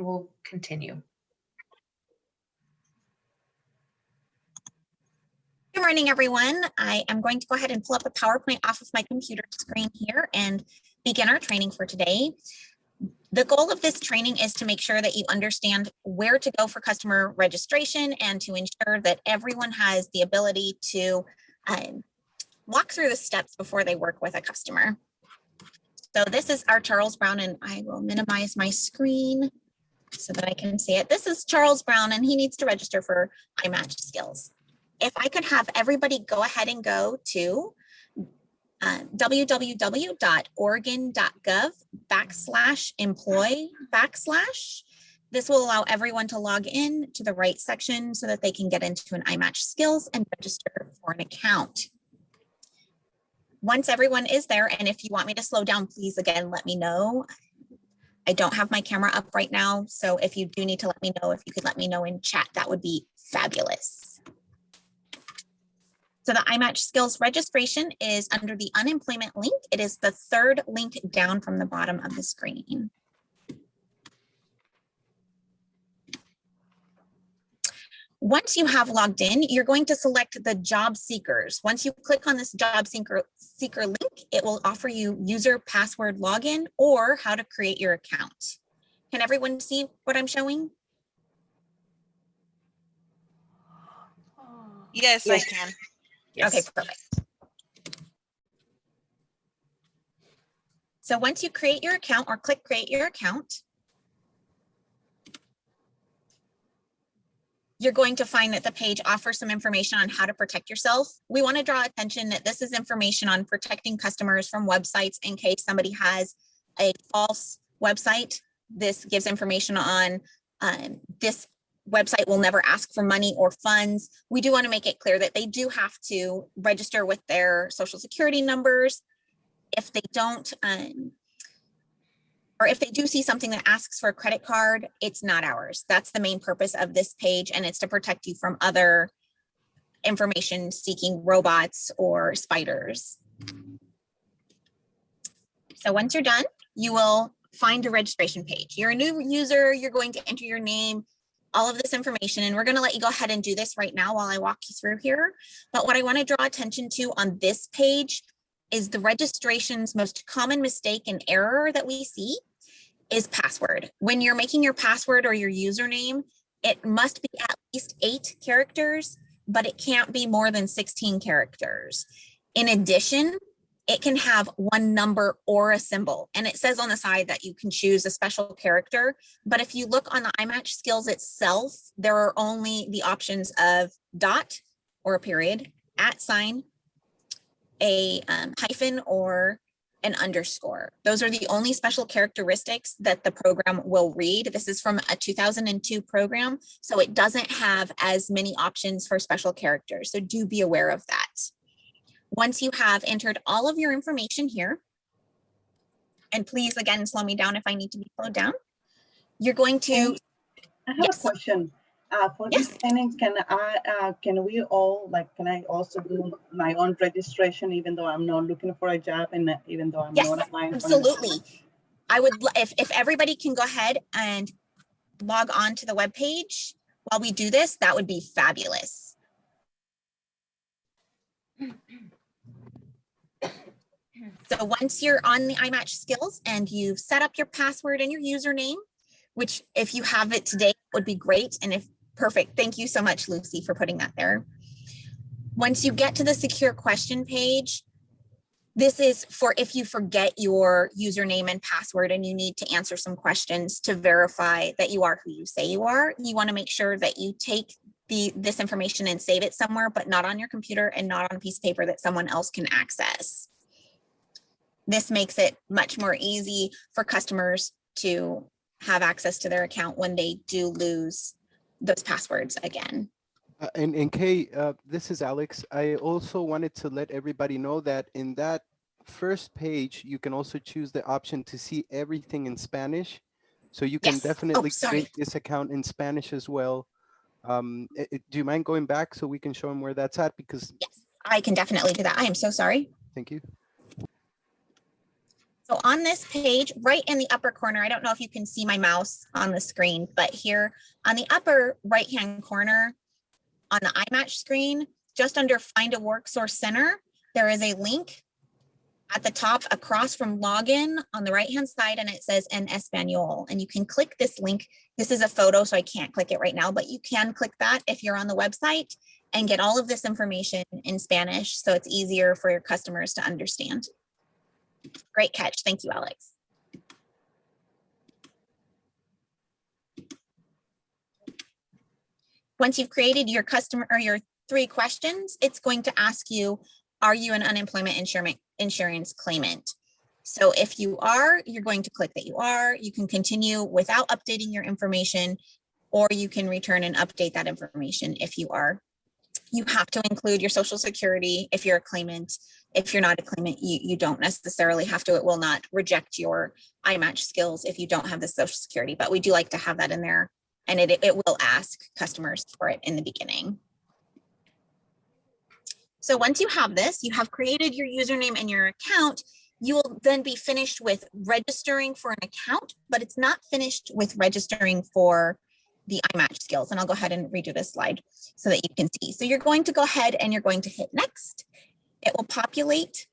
We'll continue. Good morning, everyone. I am going to go ahead and pull up a PowerPoint off of my computer screen here and begin our training for today. The goal of this training is to make sure that you understand where to go for customer registration and to ensure that everyone has the ability to walk through the steps before they work with a customer. So this is our Charles Brown, and I will minimize my screen so that I can see it. This is Charles Brown, and he needs to register for iMatchSkills. If I could have everybody go ahead and go to www.oregon.gov/employee/. This will allow everyone to log in to the right section so that they can get into an iMatchSkills and register for an account. Once everyone is there, and if you want me to slow down, please again, let me know. I don't have my camera up right now, so if you do need to let me know, if you could let me know in chat, that would be fabulous. So the iMatchSkills registration is under the unemployment link. It is the third link down from the bottom of the screen. Once you have logged in, you're going to select the job seekers. Once you click on this job seeker link, it will offer you user password login or how to create your account. Can everyone see what I'm showing? Yes, I can. Yes. Okay, perfect. So once you create your account or click create your account, you're going to find that the page offers some information on how to protect yourself. We want to draw attention that this is information on protecting customers from websites in case somebody has a false website. This gives information on this website will never ask for money or funds. We do want to make it clear that they do have to register with their social security numbers. If they don't, or if they do see something that asks for a credit card, it's not ours. That's the main purpose of this page, and it's to protect you from other information seeking robots or spiders. So once you're done, you will find a registration page. You're a new user, you're going to enter your name, all of this information, and we're going to let you go ahead and do this right now while I walk you through here. But what I want to draw attention to on this page is the registration's most common mistake and error that we see is password. When you're making your password or your username, it must be at least 8 characters, but it can't be more than 16 characters. In addition, it can have one number or a symbol. And it says on the side that you can choose a special character. But if you look on the iMatchSkills itself, there are only the options of dot or a period, @ a hyphen, or an underscore. Those are the only special characteristics that the program will read. This is from a 2002 program, so it doesn't have as many options for special characters. So do be aware of that. Once you have entered all of your information here, and please, again, slow me down if I need to be slowed down, you're going to... I have a question. For Yes. this training, can I also do my own registration, even though I'm not looking for a job and even though I'm Yes, not applying for absolutely. I would, if everybody can go ahead and log on to the web page while we do this, that would be fabulous. So once you're on the iMatchSkills and you've set up your password and your username, which if you have it today would be great. And if perfect, thank you so much, Lucy, for putting that there. Once you get to the secure question page, this is for if you forget your username and password and you need to answer some questions to verify that you are who you say you are. You want to make sure that you take this information and save it somewhere, but not on your computer and not on a piece of paper that someone else can access. This makes it much more easy for customers to have access to their account when they do lose those passwords again. And Kay, this is Alex. I also wanted to let everybody know that in that first page, you can also choose the option to see everything in Spanish. So you can definitely create this account in Spanish as well. Do you mind going back so we can show them where that's at? Because yes, I can definitely do that. I am so sorry. Thank you. So on this page, right in the upper corner, I don't know if you can see my mouse on the screen, but here on the upper right-hand corner on the iMatch screen, just under Find a Work Source Center, there is a link at the top across from login on the right-hand side, and it says En Español. And you can click this link. This is a photo, so I can't click it right now, but you can click that if you're on the website and get all of this information in Spanish, so it's easier for your customers to understand. Great catch. Thank you, Alex. Once you've created your customer or your 3 questions, it's going to ask you, are you an unemployment insurance claimant? So if you are, you're going to click that you are. You can continue without updating your information, or you can return and update that information if you are. You have to include your social security if you're a claimant. If you're not a claimant, you don't necessarily have to. It will not reject your iMatchSkills if you don't have the social security, but we do like to have that in there, and it will ask customers for it in the beginning. So once you have this, you have created your username and your account, you will then be finished with registering for an account, but it's not finished with registering for the iMatchSkills. And I'll go ahead and redo this slide so that you can see. So you're going to go ahead and you're going to hit next. It will populate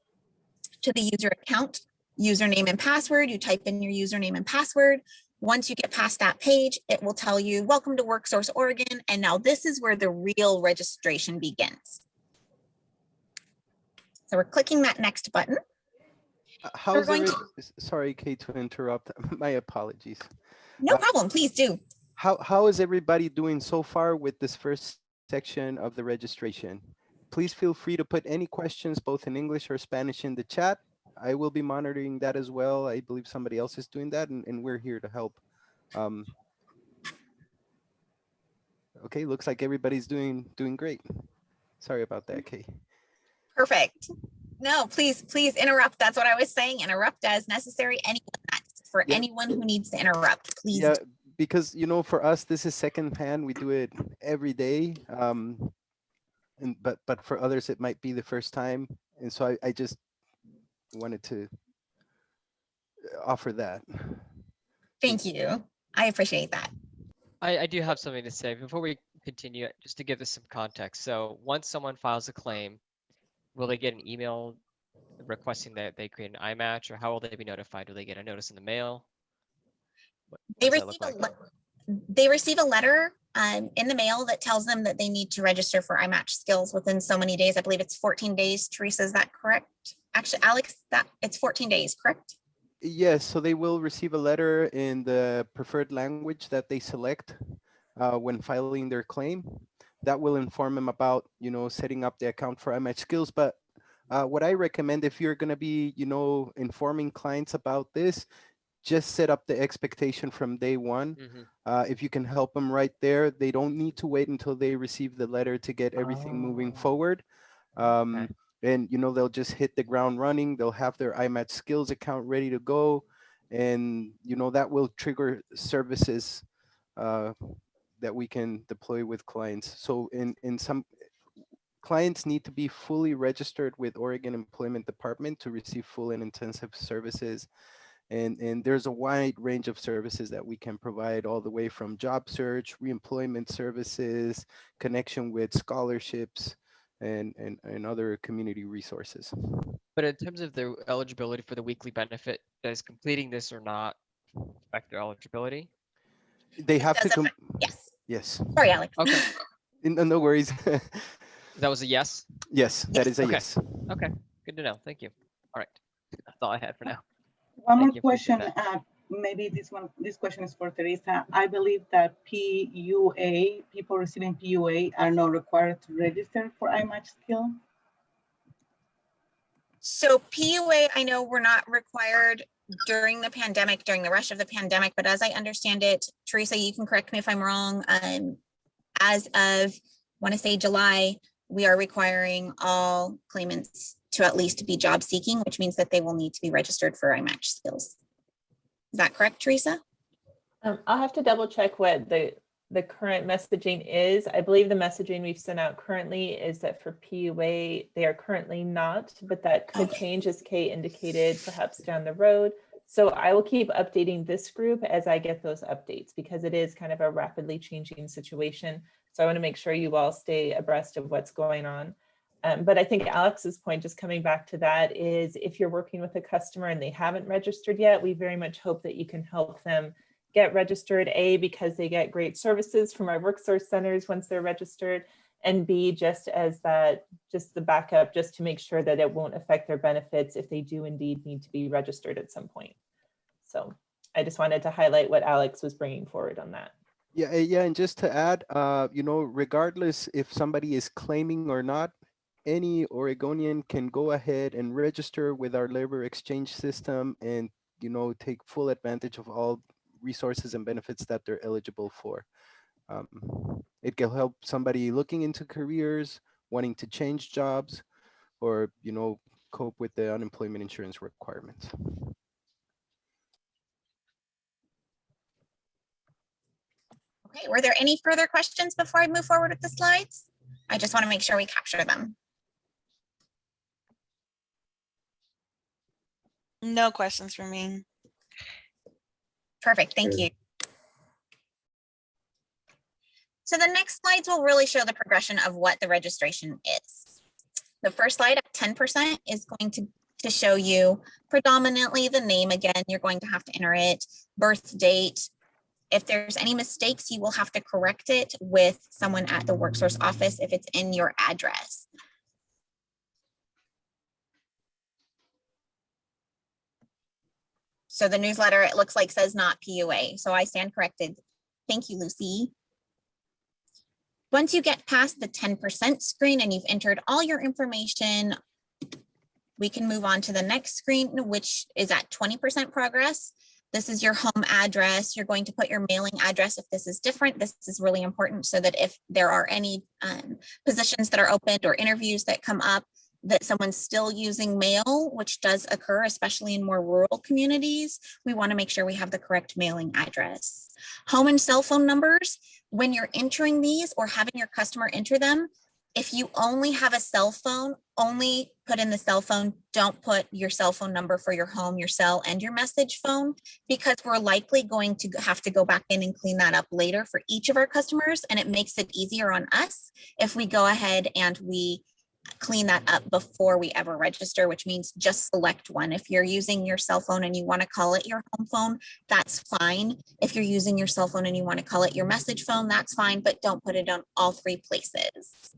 to the user account, username and password. You type in your username and password. Once you get past that page, it will tell you, welcome to WorkSource Oregon. And now this is where the real registration begins. So we're clicking that next button. How's sorry, Kate, to interrupt. My apologies. No problem, please do. How is everybody doing so far with this first section of the registration? Please feel free to put any questions, both in English or Spanish, in the chat. I will be monitoring that as well. I believe somebody else is doing that, and we're here to help. Okay, looks like everybody's doing great. Sorry about that, Kate. Perfect. No, please interrupt. That's what I was saying. Interrupt as necessary. Anyone who needs to interrupt, please. Yeah, because for us, this is secondhand. We do it every day. But for others, it might be the first time. And so I just wanted to offer that. Thank you. I appreciate that. I do have something to say before we continue, just to give this some context. So once someone files a claim, will they get an email requesting that they create an iMatch, or how will they be notified? Do they get a notice in the mail? They receive a letter in the mail that tells them that they need to register for iMatchSkills within so many days. I believe it's 14 days. Teresa, is that correct? Actually, Alex, it's 14 days, correct? Yes, so they will receive a letter in the preferred language that they select when filing their claim. That will inform them about, setting up the account for iMatchSkills. But what I recommend, if you're going to be, informing clients about this, just set up the expectation from day one. If you can help them right there, they don't need to wait until they receive the letter to get everything moving forward. Okay. And, they'll just hit the ground running. They'll have their iMatchSkills account ready to go. And, that will trigger services that we can deploy with clients. So in some clients need to be fully registered with Oregon Employment Department to receive full and intensive services. And there's a wide range of services that we can provide, all the way from job search, reemployment services, connection with scholarships, and other community resources. But in terms of their eligibility for the weekly benefit, does completing this or not affect their eligibility? They have to Yes. Yes. Sorry, Alex. Okay. No worries. That was a yes? Yes, that is a Okay. yes. Okay, good to know. Thank you. All right, that's all I had for now. One more Thank you, appreciate question. Maybe this question is for Teresa. I believe that PUA, people receiving PUA, are not required to register for iMatchSkill. So PUA, I know we're not required during the pandemic, during the rush of the pandemic, but as I understand it, Teresa, you can correct me if I'm wrong. As of, I want to say July, we are requiring all claimants to at least be job seeking, which means that they will need to be registered for iMatchSkills. Is that correct, Teresa? I'll have to double check what the the current messaging is. I believe the messaging we've sent out currently is that for PUA, they are currently not, but that could Okay. change, as Kay indicated, perhaps down the road. So I will keep updating this group as I get those updates, because it is kind of a rapidly changing situation. So I want to make sure you all stay abreast of what's going on. But I think Alex's point, just coming back to that, is if you're working with a customer and they haven't registered yet, we very much hope that you can help them get registered, A, because they get great services from our WorkSource centers once they're registered, and B, just as that, just the backup, just to make sure that it won't affect their benefits if they do indeed need to be registered at some point. So I just wanted to highlight what Alex was bringing forward on that. Yeah, yeah, and just to add, you know, regardless if somebody is claiming or not, any Oregonian can go ahead and register with our labor exchange system and, you know, take full advantage of all resources and benefits that they're eligible for. It can help somebody looking into careers, wanting to change jobs, or, you know, cope with the unemployment insurance requirements. Okay, were there any further questions before I move forward with the slides? I just want to make sure we capture them. No questions for me. Perfect, thank you. So the next slides will really show the progression of what the registration is. The first slide at 10% is going to show you predominantly the name. Again, you're going to have to enter it, birth date. If there's any mistakes, you will have to correct it with someone at the WorkSource office if it's in your address. So the newsletter, it looks like, says not PUA. So I stand corrected. Thank you, Lucy. Once you get past the 10% screen and you've entered all your information, we can move on to the next screen, which is at 20% progress. This is your home address. You're going to put your mailing address if this is different. This is really important so that if there are any positions that are opened or interviews that come up, that someone's still using mail, which does occur, especially in more rural communities, we want to make sure we have the correct mailing address. Home and cell phone numbers, when you're entering these or having your customer enter them, if you only have a cell phone, only put in the cell phone. Don't put your cell phone number for your home, your cell, and your message phone, because we're likely going to have to go back in and clean that up later for each of our customers. And it makes it easier on us if we go ahead and we clean that up before we ever register, which means just select one. If you're using your cell phone and you want to call it your home phone, that's fine. If you're using your cell phone and you want to call it your message phone, that's fine, but don't put it on all three places.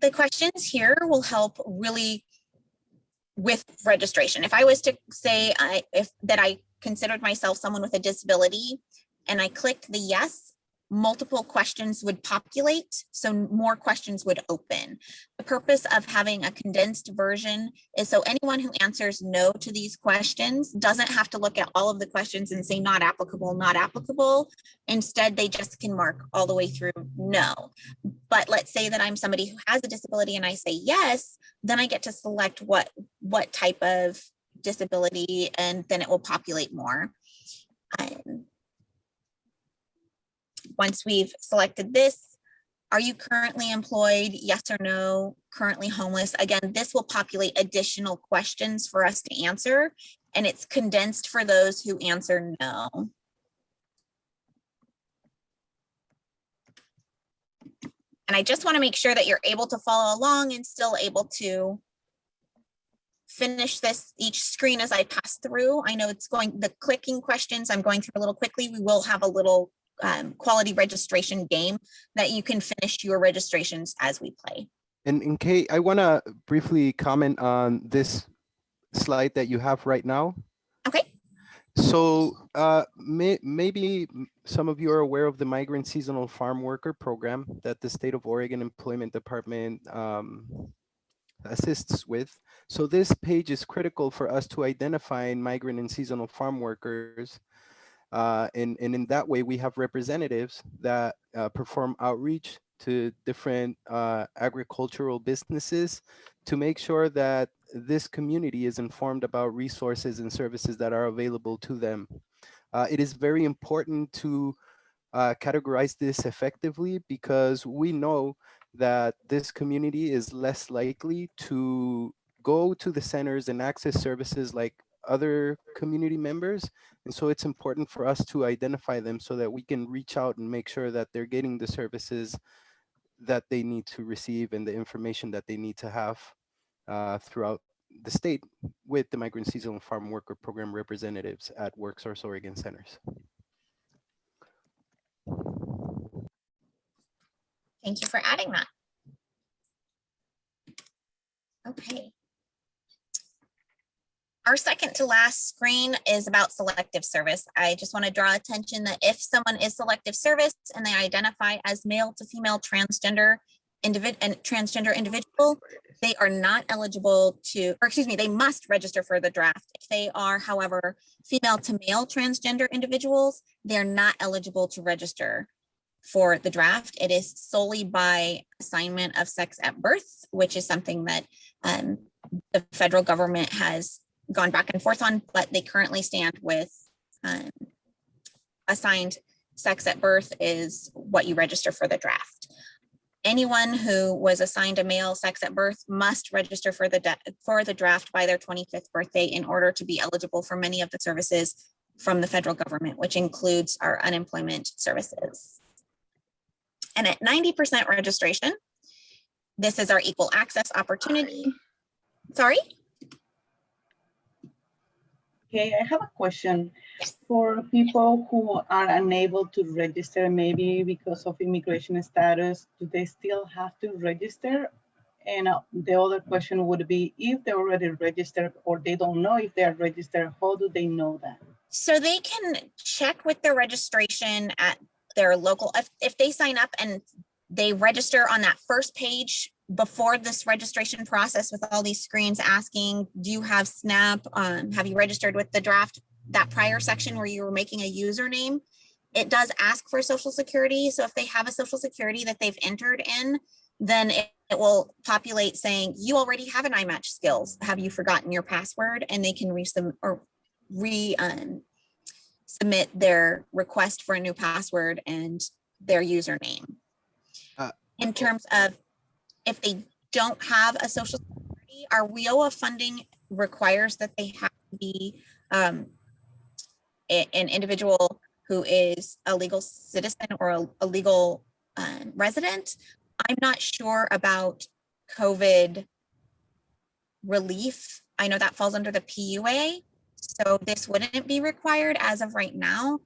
The questions here will help really with registration. If I was to say that I considered myself someone with a disability and I clicked the yes, multiple questions would populate, so more questions would open. The purpose of having a condensed version is so anyone who answers no to these questions doesn't have to look at all of the questions and say not applicable, not applicable. Instead, they just can mark all the way through no. But let's say that I'm somebody who has a disability and I say yes, then I get to select what type of disability, and then it will populate more. Once we've selected this, are you currently employed? Yes or no. Currently homeless. Again, this will populate additional questions for us to answer, and it's condensed for those who answer no. And I just want to make sure that you're able to follow along and still able to finish this each screen as I pass through. I know it's the clicking questions I'm going through a little quickly. We will have a little quality registration game that you can finish your registrations as we play. And Kay, I want to briefly comment on this slide that you have right now. Okay. So maybe some of you are aware of the Migrant Seasonal Farm Worker Program that the State of Oregon Employment Department assists with. So this page is critical for us to identify migrant and seasonal farm workers. And in that way, we have representatives that perform outreach to different agricultural businesses to make sure that this community is informed about resources and services that are available to them. It is very important to categorize this effectively because we know that this community is less likely to go to the centers and access services like other community members. And so it's important for us to identify them so that we can reach out and make sure that they're getting the services that they need to receive and the information that they need to have throughout the state with the Migrant Seasonal Farm Worker Program representatives at WorkSource Oregon centers. Thank you for adding that. Okay. Our second to last screen is about selective service. I just want to draw attention that if someone is selective service and they identify as male to female transgender individual, they are not eligible to, or excuse me, they must register for the draft. If they are, however, female to male transgender individuals, they're not eligible to register for the draft. It is solely by assignment of sex at birth, which is something that the federal government has gone back and forth on, but they currently stand with assigned sex at birth is what you register for the draft. Anyone who was assigned a male sex at birth must register for the draft by their 25th birthday in order to be eligible for many of the services from the federal government, which includes our unemployment services. And at 90% registration, this is our equal access opportunity. Sorry? Okay, I have a question. For people who are unable to register, maybe because of immigration status, do they still have to register? And the other question would be, if they're already registered or they don't know if they're registered, how do they know that? So they can check with their registration at their local, if they sign up and they register on that first page before this registration process with all these screens asking, do you have SNAP? Have you registered with the draft? That prior section where you were making a username, it does ask for Social Security. So if they have a Social Security that they've entered in, then it will populate saying, you already have an iMatchSkills. Have you forgotten your password? And they can submit their request for a new password and their username. In terms of if they don't have a Social Security, our WIOA funding requires that they have to be an individual who is a legal citizen or a legal resident. I'm not sure about COVID relief. I know that falls under the PUA, so this wouldn't be required as of right now,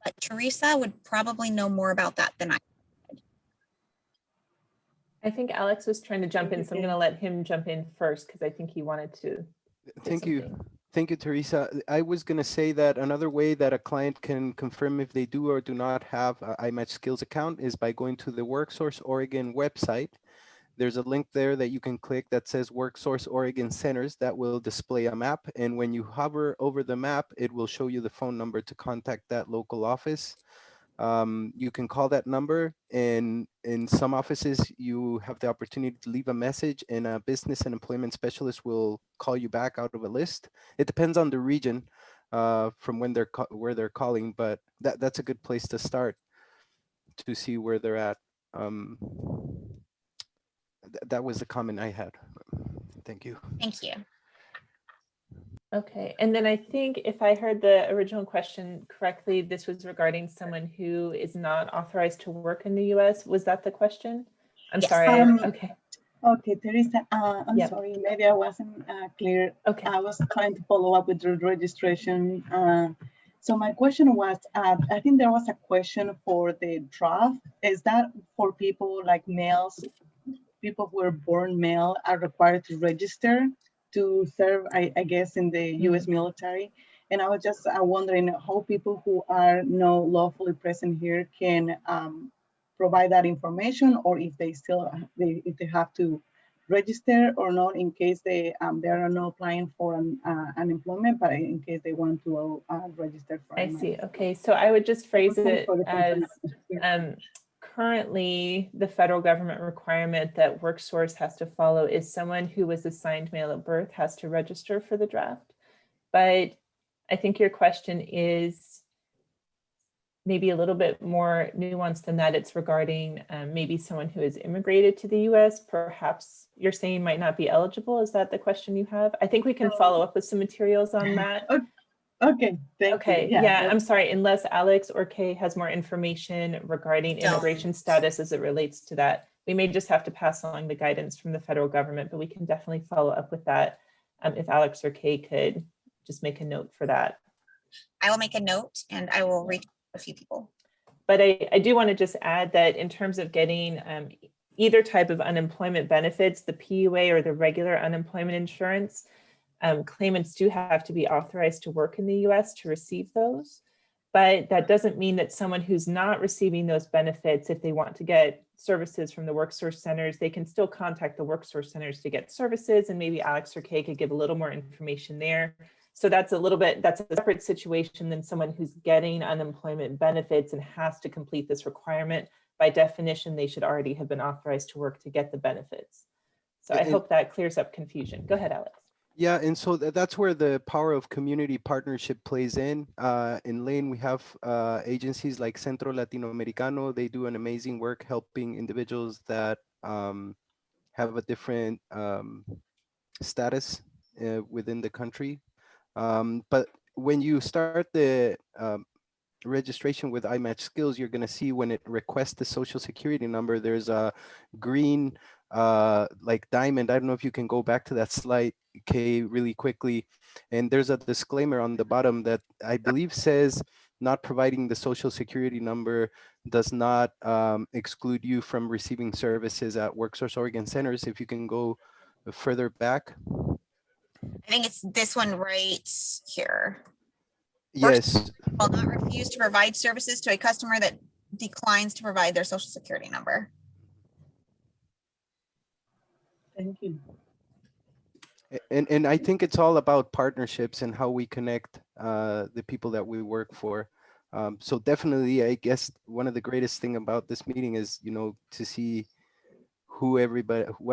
but Teresa would probably know more about that than I. I think Alex was trying to jump in, so I'm going to let him jump in first because I think he wanted to. Thank you. Thank you, Teresa. I was going to say that another way that a client can confirm if they do or do not have an iMatchSkills account is by going to the WorkSource Oregon website. There's a link there that you can click that says WorkSource Oregon Centers that will display a map. And when you hover over the map, it will show you the phone number to contact that local office. You can call that number, and in some offices, you have the opportunity to leave a message and a business and employment specialist will call you back out of a list. It depends on the region from when where they're calling, but that's a good place to start to see where they're at. That was the comment I had. Thank you. Thank you. Okay, and then I think if I heard the original question correctly, this was regarding someone who is not authorized to work in the US. Was that the question? I'm Yes. sorry. Okay. Okay, Teresa, I'm Yep. sorry, maybe I wasn't clear. Okay. I was trying to follow up with the registration. So my question was, I think there was a question for the draft. Is that for people like males, people who are born male are required to register to serve, I guess, in the US military? And I was just wondering how people who are not lawfully present here can provide that information, or if they still if they have to register or not, in case they are not applying for unemployment, but in case they want to register for. I see. Okay, so I would just phrase it as currently the federal government requirement that WorkSource has to follow is someone who was assigned male at birth has to register for the draft. But I think your question is maybe a little bit more nuanced than that. It's regarding maybe someone who has immigrated to the US, perhaps you're saying might not be eligible. Is that the question you have? I think we can follow up with some materials on that. Okay, thank you. Yeah, I'm sorry, unless Alex or Kay has more information regarding immigration status as it relates to that. We may just have to pass along the guidance from the federal government, but we can definitely follow up with that if Alex or Kay could just make a note for that. I will make a note and I will reach a few people. But I do want to just add that in terms of getting either type of unemployment benefits, the PUA or the regular unemployment insurance, claimants do have to be authorized to work in the US to receive those. But that doesn't mean that someone who's not receiving those benefits, if they want to get services from the WorkSource centers, they can still contact the WorkSource centers to get services, and maybe Alex or Kay could give a little more information there. So that's a separate situation than someone who's getting unemployment benefits and has to complete this requirement. By definition, they should already have been authorized to work to get the benefits. So I hope that clears up confusion. Go ahead, Alex. Yeah, and so that's where the power of community partnership plays in. In Lane, we have agencies like Centro Latinoamericano. They do an amazing work helping individuals that have a different status within the country. But when you start the registration with iMatchSkills, you're going to see when it requests the social security number, there's a green like diamond. I don't know if you can go back to that slide, Kay, really quickly. And there's a disclaimer on the bottom that I believe says not providing the social security number does not exclude you from receiving services at WorkSource Oregon centers. If you can go further back. I think it's this one right here. Yes. Will not refuse to provide services to a customer that declines to provide their social security number. Thank you. And I think it's all about partnerships and how we connect the people that we work for. So definitely, I guess one of the greatest thing about this meeting is, you know, to see what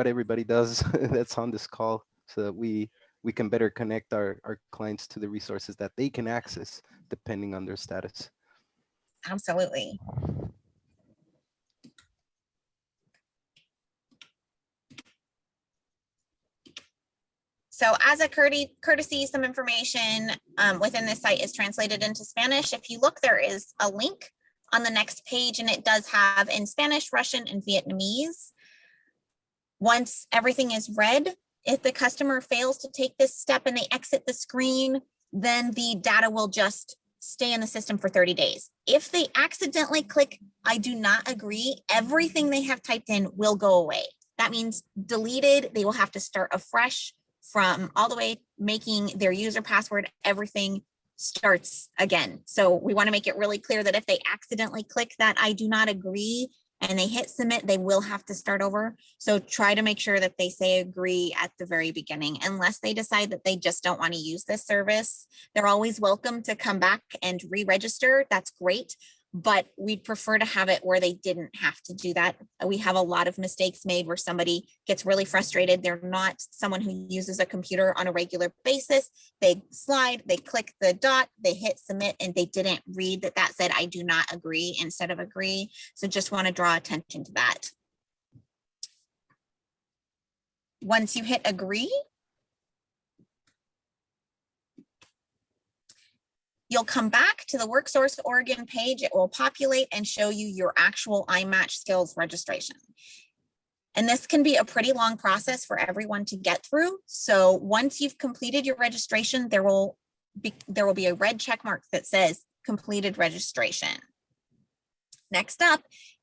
everybody does that's on this call, so that we can better connect our clients to the resources that they can access depending on their status. Absolutely. So as a courtesy, some information within this site is translated into Spanish. If you look, there is a link on the next page, and it does have in Spanish, Russian, and Vietnamese. Once everything is read, if the customer fails to take this step and they exit the screen, then the data will just stay in the system for 30 days. If they accidentally click, I do not agree, everything they have typed in will go away. That means deleted, they will have to start afresh from all the way making their user password, everything starts again. So we want to make it really clear that if they accidentally click that I do not agree and they hit submit, they will have to start over. So try to make sure that they say agree at the very beginning, unless they decide that they just don't want to use this service. They're always welcome to come back and re-register. That's great. But we'd prefer to have it where they didn't have to do that. We have a lot of mistakes made where somebody gets really frustrated. They're not someone who uses a computer on a regular basis. They slide, they click the dot, they hit submit, and they didn't read that said, I do not agree instead of agree. So just want to draw attention to that. Once you hit agree, you'll come back to the WorkSource Oregon page. It will populate and show you your actual iMatchSkills registration. And this can be a pretty long process for everyone to get through. So once you've completed your registration, there will be a red check mark that says completed registration. Next up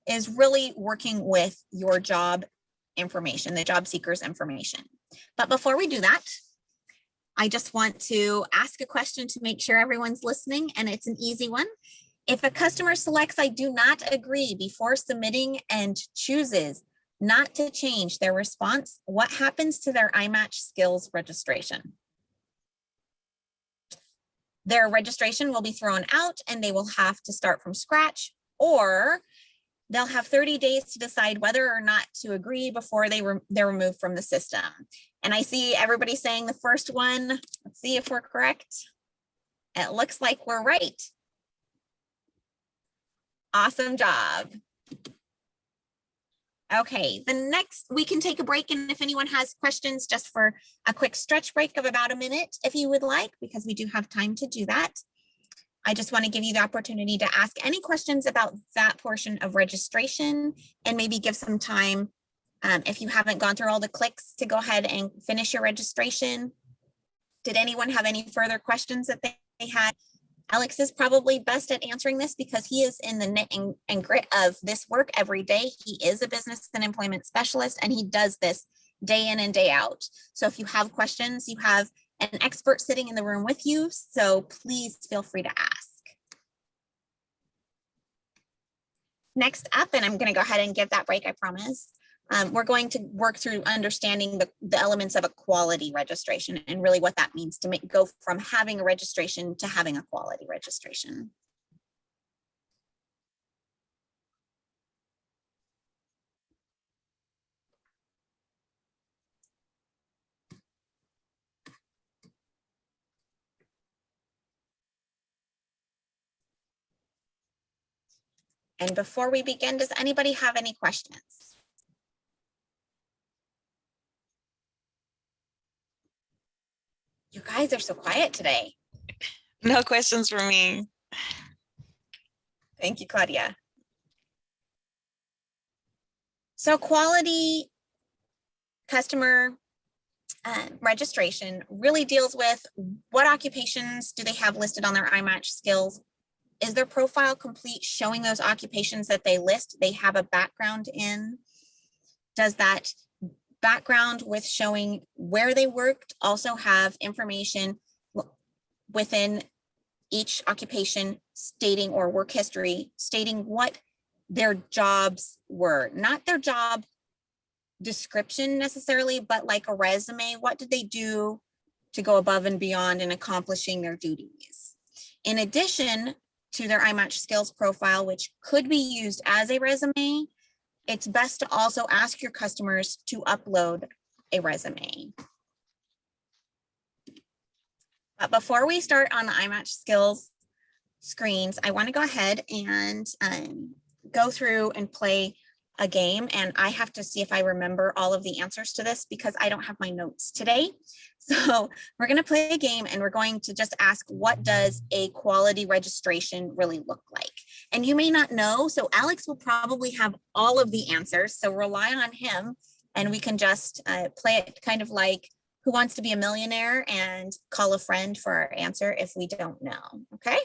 is really working with your job information, the job seekers information. But before we do that, I just want to ask a question to make sure everyone's listening, and it's an easy one. If a customer selects I do not agree before submitting and chooses not to change their response, what happens to their iMatchSkills registration? Their registration will be thrown out and they will have to start from scratch, or They'll have 30 days to decide whether or not to agree before they're removed from the system. And I see everybody saying the first one. Let's see if we're correct. It looks like we're right. Awesome job. Okay, the next, we can take a break, and if anyone has questions, just for a quick stretch break of about a minute, if you would like, because we do have time to do that. I just want to give you the opportunity to ask any questions about that portion of registration, and maybe give some time, if you haven't gone through all the clicks, to go ahead and finish your registration. Did anyone have any further questions that they had? Alex is probably best at answering this because he is in the knit and grit of this work every day. He is a business and employment specialist, and he does this day in and day out. So if you have questions, you have an expert sitting in the room with you. So please feel free to ask. Next up, and I'm going to go ahead and give that break, I promise. We're going to work through understanding the elements of a quality registration and really what that means to go from having a registration to having a quality registration. And before we begin, does anybody have any questions? You guys are so quiet today. No questions for me. Thank you, Claudia. So quality customer registration really deals with what occupations do they have listed on their iMatchSkills. Is their profile complete, showing those occupations that they list they have a background in? Does that background with showing where they worked also have information within each occupation stating, or work history stating, what their jobs were? Not their job description necessarily, but like a resume. What did they do to go above and beyond in accomplishing their duties? In addition to their iMatchSkills profile, which could be used as a resume, it's best to also ask your customers to upload a resume. But before we start on the iMatchSkills screens, I want to go ahead and go through and play a game, and I have to see if I remember all of the answers to this because I don't have my notes today. So we're going to play a game, and we're going to just ask, what does a quality registration really look like? And you may not know, so Alex will probably have all of the answers, so rely on him, and we can just play it kind of like Who Wants to Be a Millionaire and call a friend for our answer if we don't know, okay?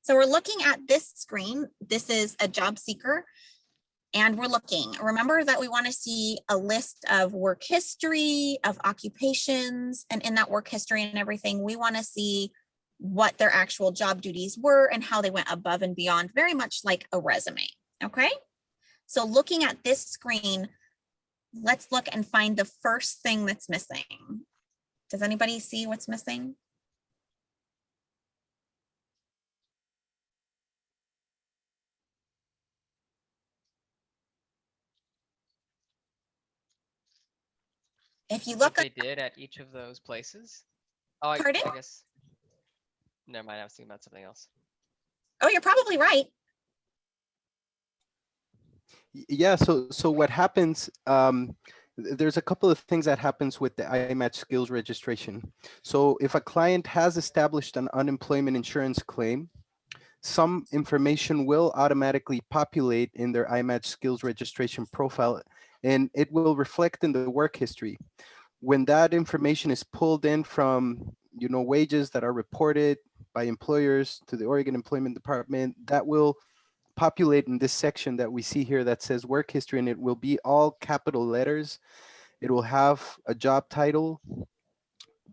So we're looking at this screen. This is a job seeker, and we're looking. Remember that we want to see a list of work history, of occupations, and in that work history and everything, we want to see what their actual job duties were and how they went above and beyond, very much like a resume, okay? So looking at this screen, let's look and find the first thing that's missing. Does anybody see what's missing? If you look What they did at each of those places. Oh, I Pardon? guess. Never mind. I was thinking about something else. Oh, you're probably right. Yeah, so what happens, there's a couple of things that happens with the iMatchSkills registration. So if a client has established an unemployment insurance claim, some information will automatically populate in their iMatchSkills registration profile, and it will reflect in the work history. When that information is pulled in from, wages that are reported by employers to the Oregon Employment Department, that will populate in this section that we see here that says work history, and it will be all capital letters. It will have a job title,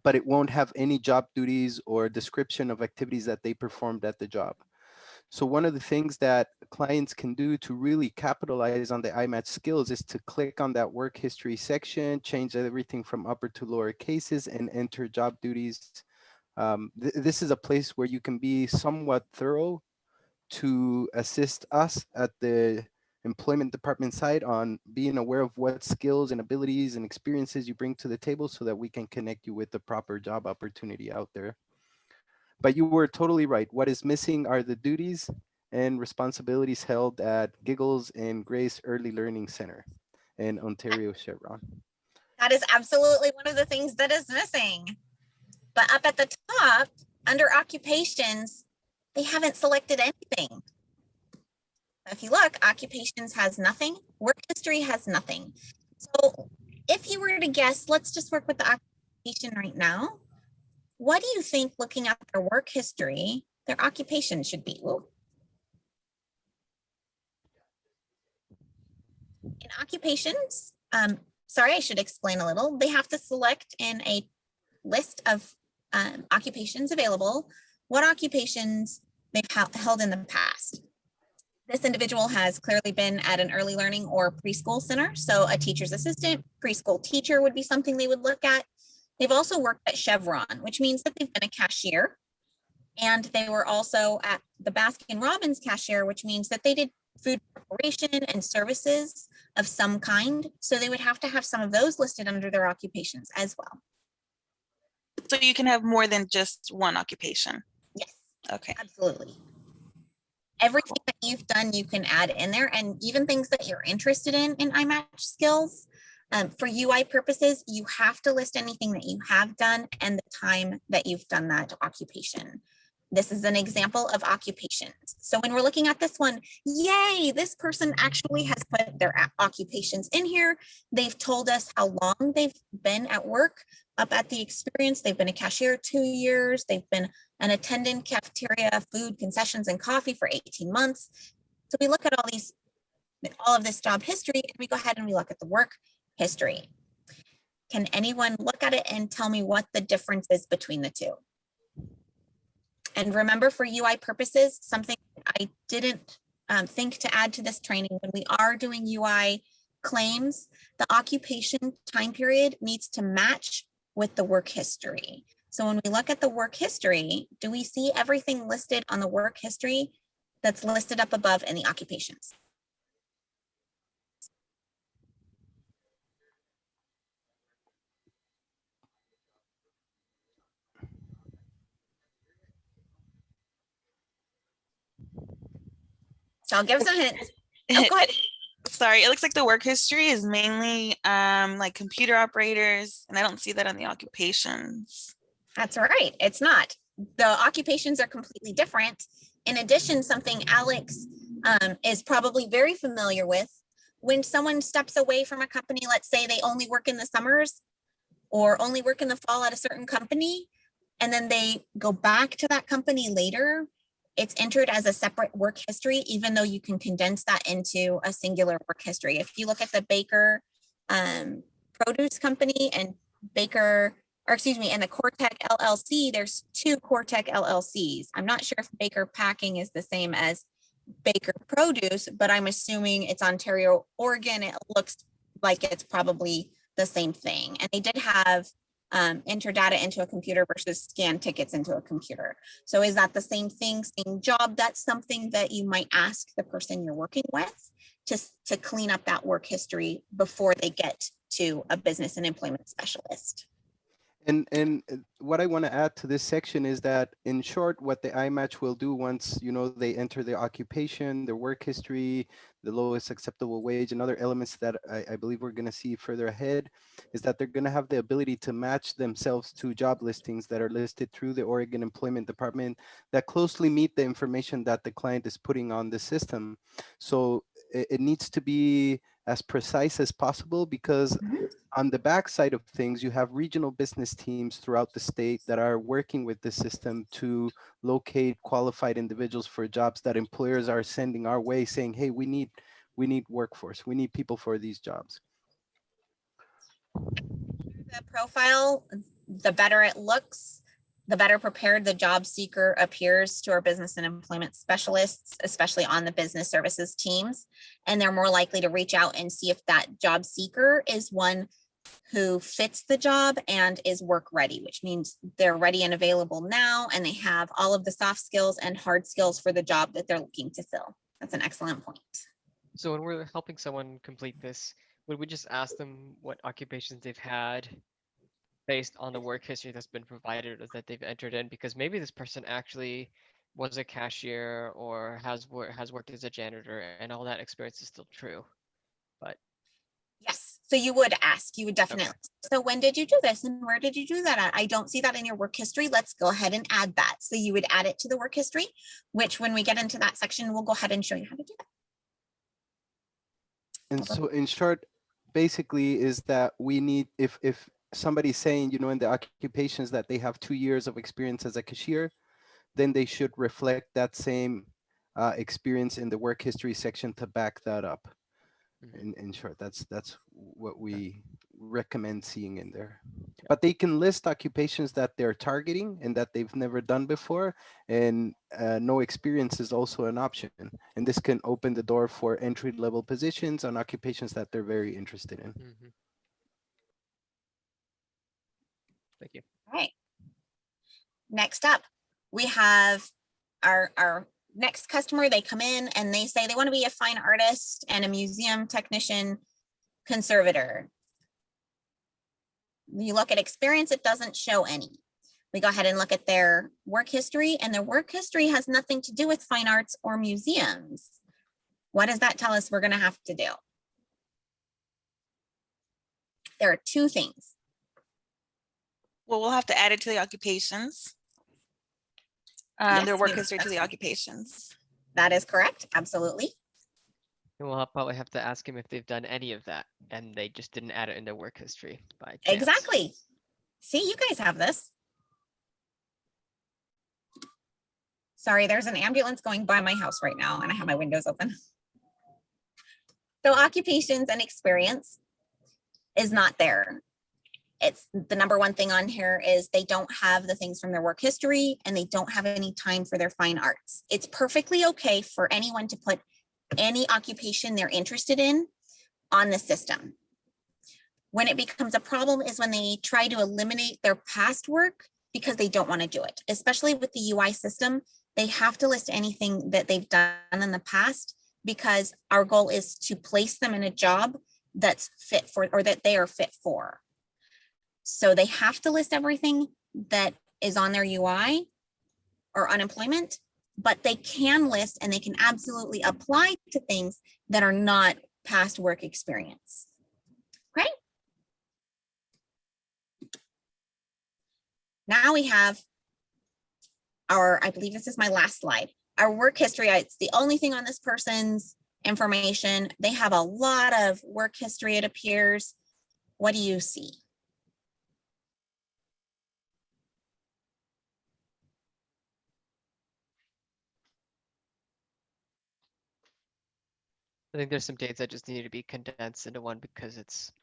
but it won't have any job duties or description of activities that they performed at the job. So one of the things that clients can do to really capitalize on the iMatchSkills is to click on that work history section, change everything from upper to lower cases, and enter job duties. This is a place where you can be somewhat thorough to assist us at the employment department side on being aware of what skills and abilities and experiences you bring to the table so that we can connect you with the proper job opportunity out there. But you were totally right. What is missing are the duties and responsibilities held at Giggles and Grace Early Learning Center in Ontario Chevron. That is absolutely one of the things that is missing. But up at the top, under occupations, they haven't selected anything. If you look, occupations has nothing, work history has nothing. So if you were to guess, let's just work with the occupation right now. What do you think, looking at their work history, their occupation should be? Ooh. In occupations, sorry, I should explain a little. They have to select in a list of occupations available, what occupations they've held in the past. This individual has clearly been at an early learning or preschool center. So a teacher's assistant, preschool teacher would be something they would look at. They've also worked at Chevron, which means that they've been a cashier. And they were also at the Baskin Robbins cashier, which means that they did food preparation and services of some kind. So they would have to have some of those listed under their occupations as well. So you can have more than just one occupation. Yes. Okay. Absolutely. Everything that you've done, you can add in there, and even things that you're interested in iMatchSkills. For UI purposes, you have to list anything that you have done and the time that you've done that occupation. This is an example of occupations. So when we're looking at this one, yay, this person actually has put their occupations in here. They've told us how long they've been at work. Up at the experience, they've been a cashier 2 years. They've been an attendant, cafeteria, food, concessions, and coffee for 18 months. So we look at all of this job history, and we go ahead and we look at the work history. Can anyone look at it and tell me what the difference is between the two? And remember, for UI purposes, something I didn't think to add to this training, when we are doing UI claims, the occupation time period needs to match with the work history. So when we look at the work history, do we see everything listed on the work history that's listed up above in the occupations? So I'll give some hints. Oh, go ahead. Sorry, it looks like the work history is mainly like computer operators, and I don't see that on the occupations. That's right. It's not. The occupations are completely different. In addition, something Alex is probably very familiar with, when someone steps away from a company, let's say they only work in the summers or only work in the fall at a certain company, and then they go back to that company later, it's entered as a separate work history, even though you can condense that into a singular work history. If you look at the Baker Produce Company and Baker, or excuse me, and the Cortec LLC, there's 2 Cortec LLCs. I'm not sure if Baker Packing is the same as Baker Produce, but I'm assuming it's Ontario, Oregon. It looks like it's probably the same thing. And they did have enter data into a computer versus scan tickets into a computer. So is that the same thing, same job? That's something that you might ask the person you're working with to clean up that work history before they get to a business and employment specialist. And what I want to add to this section is that, in short, what the iMatch will do once, you know, they enter their occupation, their work history, the lowest acceptable wage, and other elements that I believe we're going to see further ahead, is that they're going to have the ability to match themselves to job listings that are listed through the Oregon Employment Department that closely meet the information that the client is putting on the system. So it needs to be as precise as possible, because on the back side of things, you have regional business teams throughout the state that are working with the system to locate qualified individuals for jobs that employers are sending our way, saying, hey, we need workforce, we need people for these jobs. The profile, the better it looks, the better prepared the job seeker appears to our business and employment specialists, especially on the business services teams. And they're more likely to reach out and see if that job seeker is one who fits the job and is work ready, which means they're ready and available now, and they have all of the soft skills and hard skills for the job that they're looking to fill. That's an excellent point. So when we're helping someone complete this, would we just ask them what occupations they've had based on the work history that's been provided or that they've entered in? Because maybe this person actually was a cashier or has worked as a janitor, and all that experience is still true. But Yes, so you would ask, you would definitely. So when did you do this and where did you do that at? I don't see that in your work history. Let's go ahead and add that. So you would add it to the work history, which when we get into that section, we'll go ahead and show you how to do that. And so in short, basically is that we need, if somebody's saying, you know, in the occupations that they have 2 years of experience as a cashier, then they should reflect that same experience in the work history section to back that up. In short, that's what we recommend seeing in there. But they can list occupations that they're targeting and that they've never done before, and no experience is also an option. And this can open the door for entry-level positions on occupations that they're very interested in. Thank you. All right. Next up, we have our next customer. They come in and they say they want to be a fine artist and a museum technician conservator. You look at experience, it doesn't show any. We go ahead and look at their work history, and their work history has nothing to do with fine arts or museums. What does that tell us we're going to have to do? There are two things. Well, we'll have to add it to the occupations. Yes, Their work yes, history to the that's- occupations. That is correct. Absolutely. And we'll probably have to ask them if they've done any of that, and they just didn't add it in their work history by chance. Exactly. See, you guys have this. Sorry, there's an ambulance going by my house right now, and I have my windows open. So occupations and experience is not there. It's the number one thing on here is they don't have the things from their work history, and they don't have any time for their fine arts. It's perfectly okay for anyone to put any occupation they're interested in on the system. When it becomes a problem is when they try to eliminate their past work because they don't want to do it, especially with the UI system. They have to list anything that they've done in the past, because our goal is to place them in a job that's fit for, or that they are fit for. So they have to list everything that is on their UI or unemployment, but they can list and they can absolutely apply to things that are not past work experience. Okay. Now we have our, I believe this is my last slide, our work history. It's the only thing on this person's information. They have a lot of work history, it appears. What do you see? I think there's some dates that just need to be condensed into one because it's,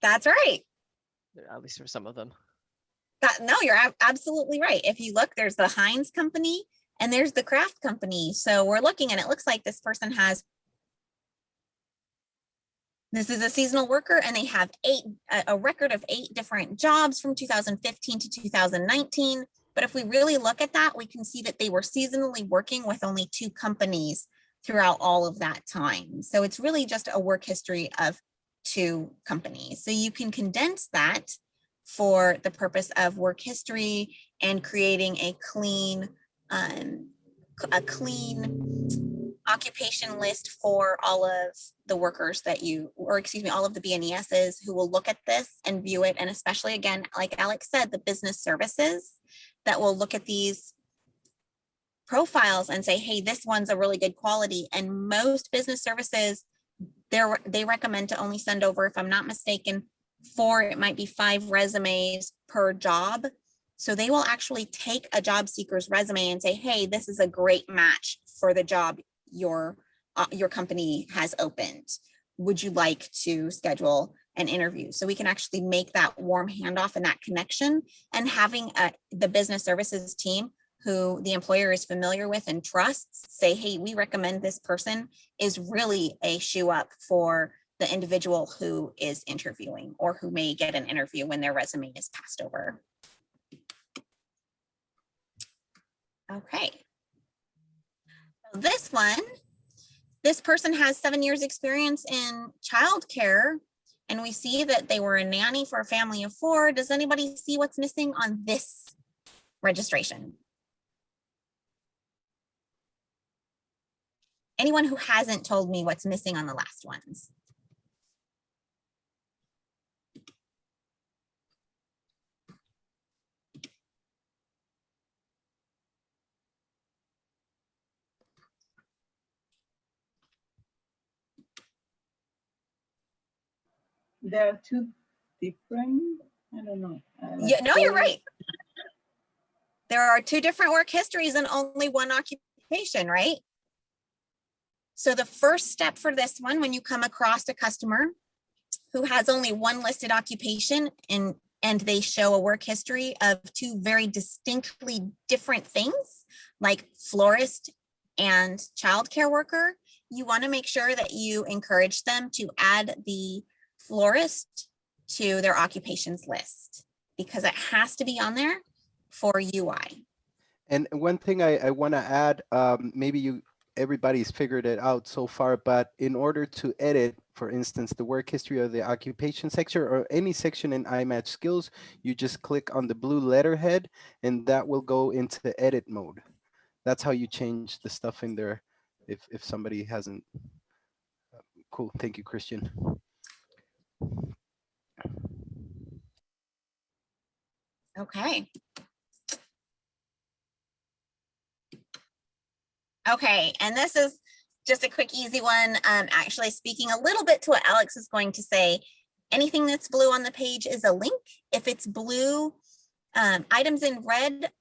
That's right. at least for some of them. No, you're absolutely right. If you look, there's the Heinz company and there's the Kraft company. So we're looking and it looks like this person has, this is a seasonal worker, and they have a record of 8 different jobs from 2015 to 2019. But if we really look at that, we can see that they were seasonally working with only 2 companies throughout all of that time. So it's really just a work history of 2 companies. So you can condense that for the purpose of work history and creating a clean occupation list for all of the workers that you, or excuse me, all of the BNESs who will look at this and view it. And especially, again, like Alex said, the business services that will look at these profiles and say, hey, this one's a really good quality. And most business services, they recommend to only send over, if I'm not mistaken, 4, it might be 5 resumes per job. So they will actually take a job seeker's resume and say, hey, this is a great match for the job your company has opened. Would you like to schedule an interview? So we can actually make that warm handoff and that connection, and having the business services team who the employer is familiar with and trusts say, hey, we recommend this person, is really a shoe up for the individual who is interviewing or who may get an interview when their resume is passed over. Okay. So this one, this person has 7 years experience in childcare, and we see that they were a nanny for a family of 4. Does anybody see what's missing on this registration? Anyone who hasn't told me what's missing on the last ones? There are 2 different, I don't know. Yeah, no, you're right. There are 2 different work histories and only 1 occupation, right? So the first step for this one, when you come across a customer who has only 1 listed occupation and they show a work history of 2 very distinctly different things, like florist and childcare worker, you want to make sure that you encourage them to add the florist to their occupations list, because it has to be on there for UI. And one thing I want to add, maybe everybody's figured it out so far, but in order to edit, for instance, the work history of the occupation section or any section in iMatchSkills, you just click on the blue letterhead and that will go into the edit mode. That's how you change the stuff in there if somebody hasn't. Cool, thank you, Christian. Okay. Okay, and this is just a quick, easy one. Actually speaking a little bit to what Alex is going to say, anything that's blue on the page is a link. If it's blue, items in red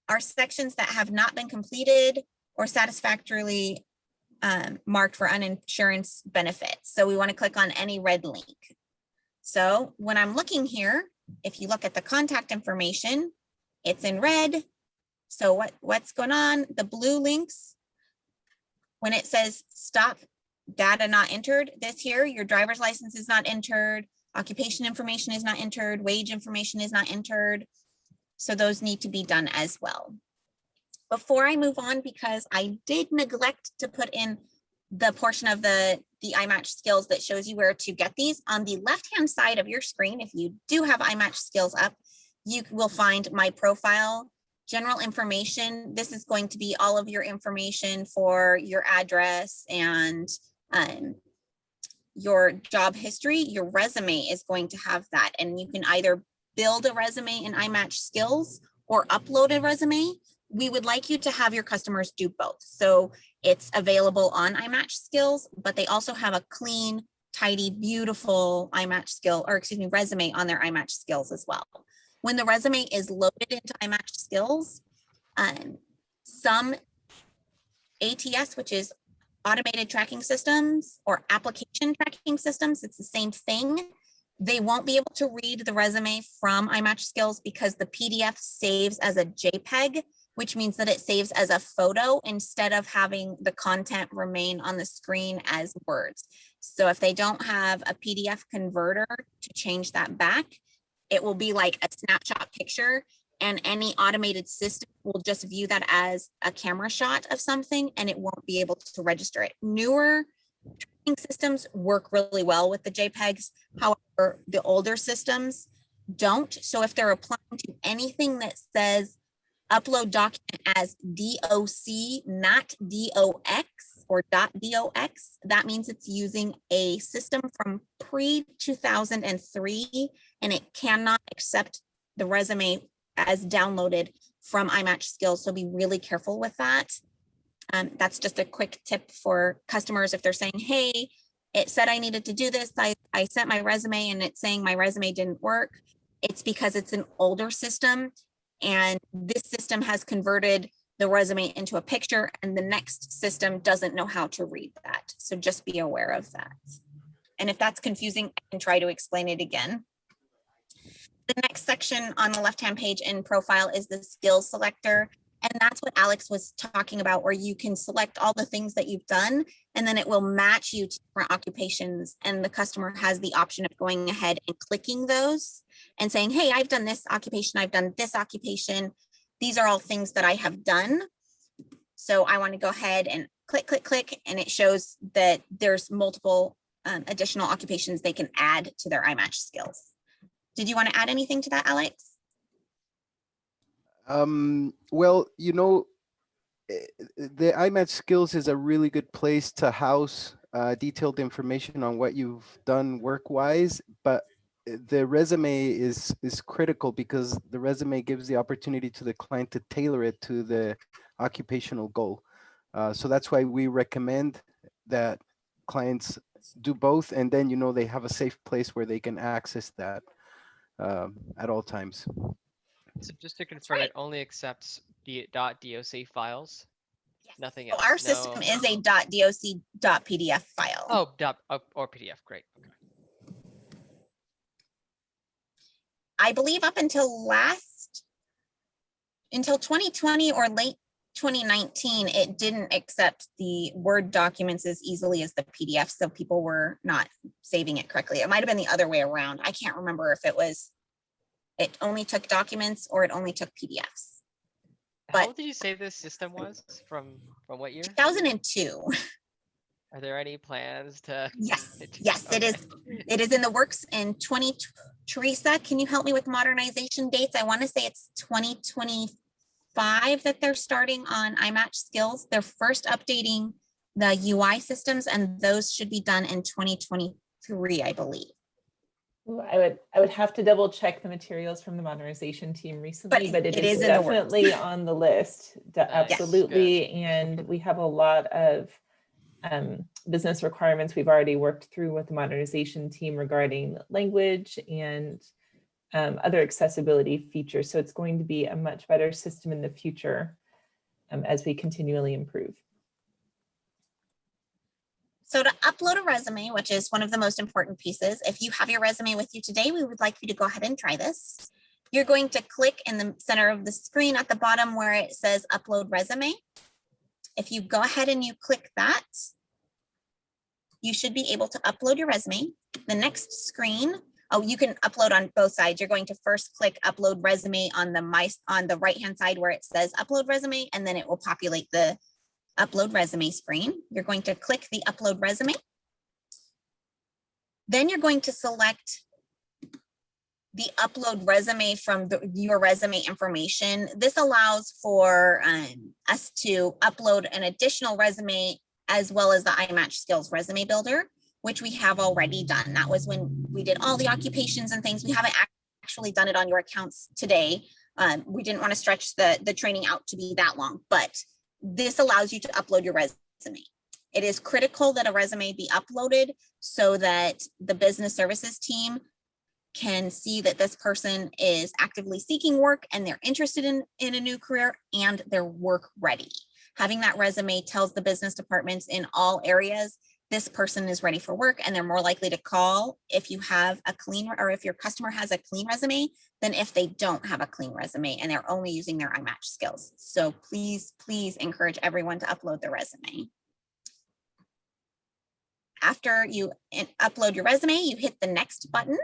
are sections that have not been completed or satisfactorily marked for uninsurance benefits. So we want to click on any red link. So when I'm looking here, if you look at the contact information, it's in red. So what's going on? The blue links, when it says stop data not entered, this here, your driver's license is not entered, occupation information is not entered, wage information is not entered. So those need to be done as well. Before I move on, because I did neglect to put in the portion of the iMatchSkills that shows you where to get these, on the left-hand side of your screen, if you do have iMatchSkills up, you will find my profile, general information. This is going to be all of your information for your address and your job history. Your resume is going to have that, and you can either build a resume in iMatchSkills or upload a resume. We would like you to have your customers do both. So it's available on iMatchSkills, but they also have a clean, tidy, beautiful resume on their iMatchSkills as well. When the resume is loaded into iMatchSkills, some ATS, which is automated tracking systems or application tracking systems, it's the same thing. They won't be able to read the resume from iMatchSkills because the PDF saves as a JPEG, which means that it saves as a photo instead of having the content remain on the screen as words. So if they don't have a PDF converter to change that back, it will be like a snapshot picture, and any automated system will just view that as a camera shot of something, and it won't be able to register it. Newer tracking systems work really well with the JPEGs. However, the older systems don't. So if they're applying to anything that says upload document as DOC, not DOX or .dox, that means it's using a system from pre-2003, and it cannot accept the resume as downloaded from iMatchSkills. So be really careful with that. That's just a quick tip for customers if they're saying, hey, it said I needed to do this. I sent my resume and it's saying my resume didn't work. It's because it's an older system, and this system has converted the resume into a picture, and the next system doesn't know how to read that. So just be aware of that. And if that's confusing, I can try to explain it again. The next section on the left-hand page in profile is the skills selector. And that's what Alex was talking about, where you can select all the things that you've done, and then it will match you to different occupations. And the customer has the option of going ahead and clicking those and saying, hey, I've done this occupation, I've done this occupation. These are all things that I have done. So I want to go ahead and click, click, click, and it shows that there's multiple additional occupations they can add to their iMatchSkills. Did you want to add anything to that, Alex? Well, you know, the iMatchSkills is a really good place to house detailed information on what you've done work-wise, but the resume is critical because the resume gives the opportunity to the client to tailor it to the occupational goal. So that's why we recommend that clients do both, and then, you know, they have a safe place where they can access that at all times. So just to confirm, right. it only accepts .doc files, Yes. nothing So else. our system No. is a .doc.pdf file. Oh, or PDF. Great. Okay. I believe up until 2020 or late 2019, it didn't accept the Word documents as easily as the PDF, so people were not saving it correctly. It might have been the other way around. I can't remember if it only took documents or it only took PDFs. How But old did you say this system was? From what year? 2002. Are there any plans to? Yes, to- yes, it is. okay. It is in the works in Teresa, can you help me with modernization dates? I want to say it's 2025 that they're starting on iMatchSkills. They're first updating the UI systems, and those should be done in 2023, I believe. Ooh, I would have to double check the materials from the modernization team recently, but it is in the works. definitely on the list. Nice, Absolutely. And we have a lot of business requirements we've already worked through with the modernization team regarding language and other accessibility features. So it's going to be a much better system in the future as we continually improve. So to upload a resume, which is one of the most important pieces, if you have your resume with you today, we would like you to go ahead and try this. You're going to click in the center of the screen at the bottom where it says upload resume. If you go ahead and you click that, you should be able to upload your resume. The next screen, oh, you can upload on both sides. You're going to first click upload resume on the right-hand side where it says upload resume, and then it will populate the upload resume screen. You're going to click the upload resume. Then you're going to select the upload resume from your resume information. This allows for us to upload an additional resume as well as the iMatchSkills resume builder, which we have already done. That was when we did all the occupations and things. We haven't actually done it on your accounts today. We didn't want to stretch the training out to be that long, but this allows you to upload your resume. It is critical that a resume be uploaded so that the business services team can see that this person is actively seeking work and they're interested in a new career and they're work ready. Having that resume tells the business departments in all areas, this person is ready for work, and they're more likely to call if you have a clean, or if your customer has a clean resume than if they don't have a clean resume and they're only using their iMatchSkills. So please, please encourage everyone to upload their resume. After you upload your resume, you hit the next button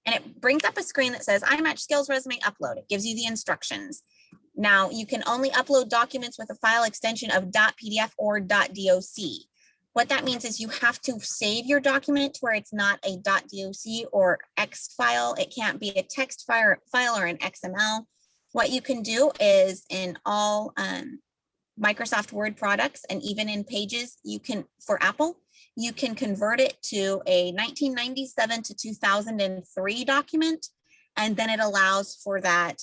and it brings up a screen that says iMatchSkills resume upload. It gives you the instructions. Now you can only upload documents with a file extension of .pdf or .doc. What that means is you have to save your document where it's not a .doc or X file. It can't be a text file or an XML. What you can do is in all Microsoft Word products and even in Pages, you can, for Apple, you can convert it to a 1997 to 2003 document, and then it allows for that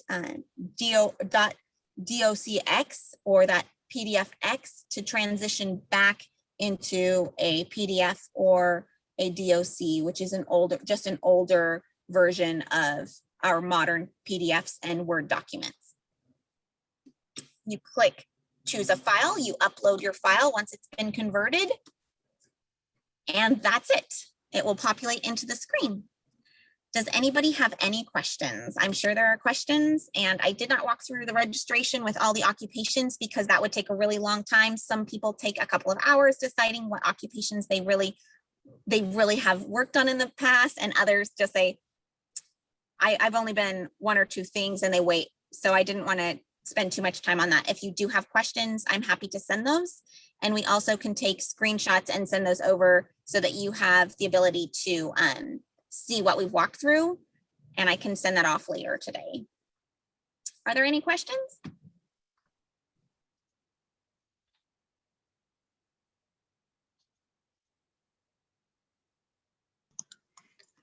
.docx or that PDFX to transition back into a PDF or a DOC, which is just an older version of our modern PDFs and Word documents. You click choose a file, you upload your file once it's been converted, and that's it. It will populate into the screen. Does anybody have any questions? I'm sure there are questions, and I did not walk through the registration with all the occupations because that would take a really long time. Some people take a couple of hours deciding what occupations they really have worked on in the past, and others just say, I've only been one or two things, and they wait. So I didn't want to spend too much time on that. If you do have questions, I'm happy to send those. And we also can take screenshots and send those over so that you have the ability to see what we've walked through, and I can send that off later today. Are there any questions?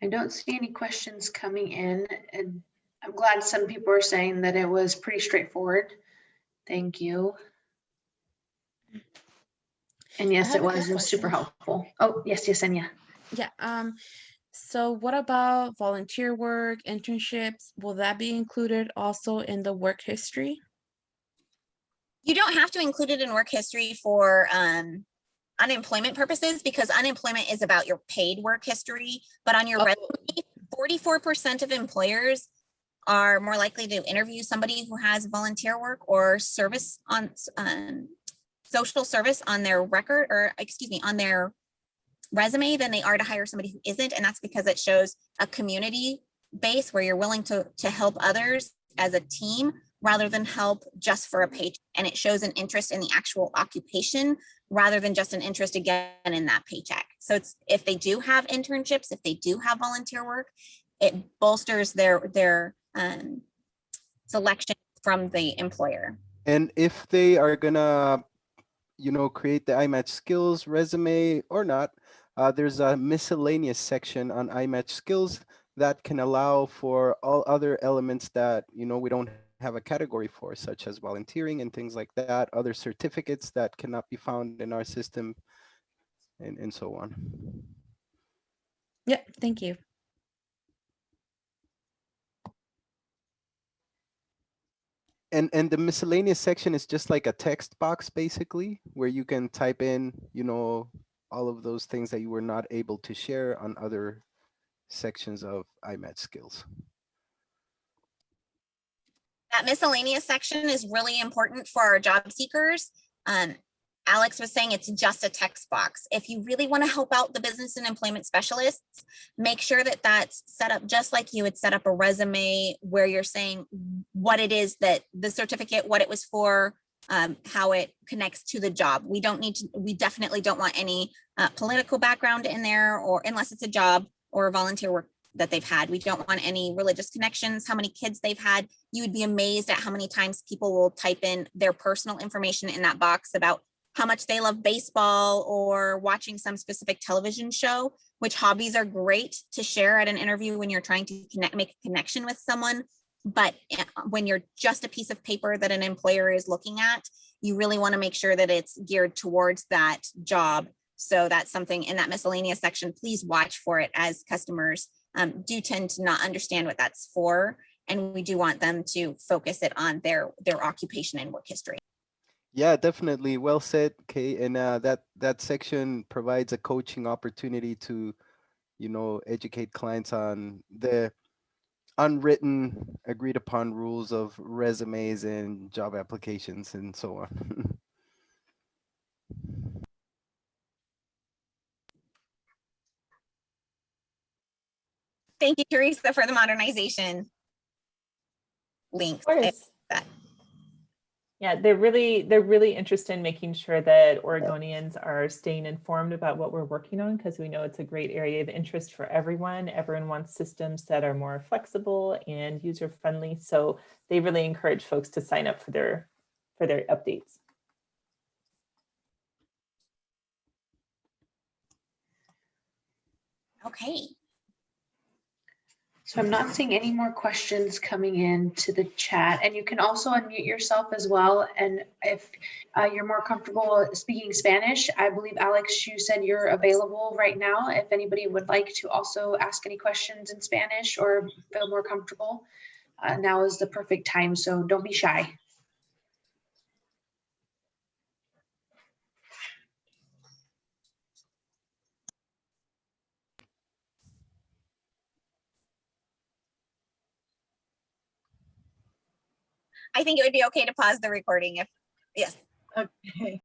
I don't see any questions coming in, and I'm glad some people are saying that it was pretty straightforward. Thank you. And yes, have it a quick was super question. helpful. Oh, yes, Anya. Yeah. So what about volunteer work, internships? Will that be included also in the work history? You don't have to include it in work history for unemployment purposes, because unemployment is about your paid work history. But on your Oh, resume, 44% of employers are more likely to interview somebody who has volunteer work or service on social service on their record, or excuse me, on their resume, than they are to hire somebody who isn't. And that's because it shows a community base where you're willing to help others as a team rather than help just for a paycheck. And it shows an interest in the actual occupation rather than just an interest again in that paycheck. So it's, if they do have internships, if they do have volunteer work, it bolsters their selection from the employer. And if they are gonna, create the iMatchSkills resume or not, there's a miscellaneous section on iMatchSkills that can allow for all other elements that, we don't have a category for, such as volunteering and things like that, other certificates that cannot be found in our system, and so on. yeah, thank you. And the miscellaneous section is just like a text box, basically, where you can type in, all of those things that you were not able to share on other sections of iMatchSkills. That miscellaneous section is really important for our job seekers. Alex was saying it's just a text box. If you really want to help out the business and employment specialists, make sure that that's set up just like you would set up a resume, where you're saying what it is that the certificate, what it was for, how it connects to the job. We definitely don't want any political background in there, or unless it's a job or volunteer work that they've had. We don't want any religious connections, how many kids they've had. You would be amazed at how many times people will type in their personal information in that box about how much they love baseball or watching some specific television show, which hobbies are great to share at an interview when you're trying to make a connection with someone. But when you're just a piece of paper that an employer is looking at, you really want to make sure that it's geared towards that job. So that's something in that miscellaneous section. Please watch for it, as customers do tend to not understand what that's for. And we do want them to focus it on their occupation and work history. Yeah, definitely. Well said, Kay. And that section provides a coaching opportunity to, educate clients on the unwritten, agreed upon rules of resumes and job applications and so on. Thank you, Teresa, for the modernization links. Of course. Yeah, they're really interested in making sure that Oregonians are staying informed about what we're working on, because we know it's a great area of interest for everyone. Everyone wants systems that are more flexible and user friendly. So they really encourage folks to sign up for their updates. Okay. So I'm not seeing any more questions coming in to the chat, and you can also unmute yourself as well. And if you're more comfortable speaking Spanish, I believe, Alex, you said you're available right now. If anybody would like to also ask any questions in Spanish or feel more comfortable, now is the perfect time. So don't be shy. I think it would be okay to pause the recording if, yes. Okay.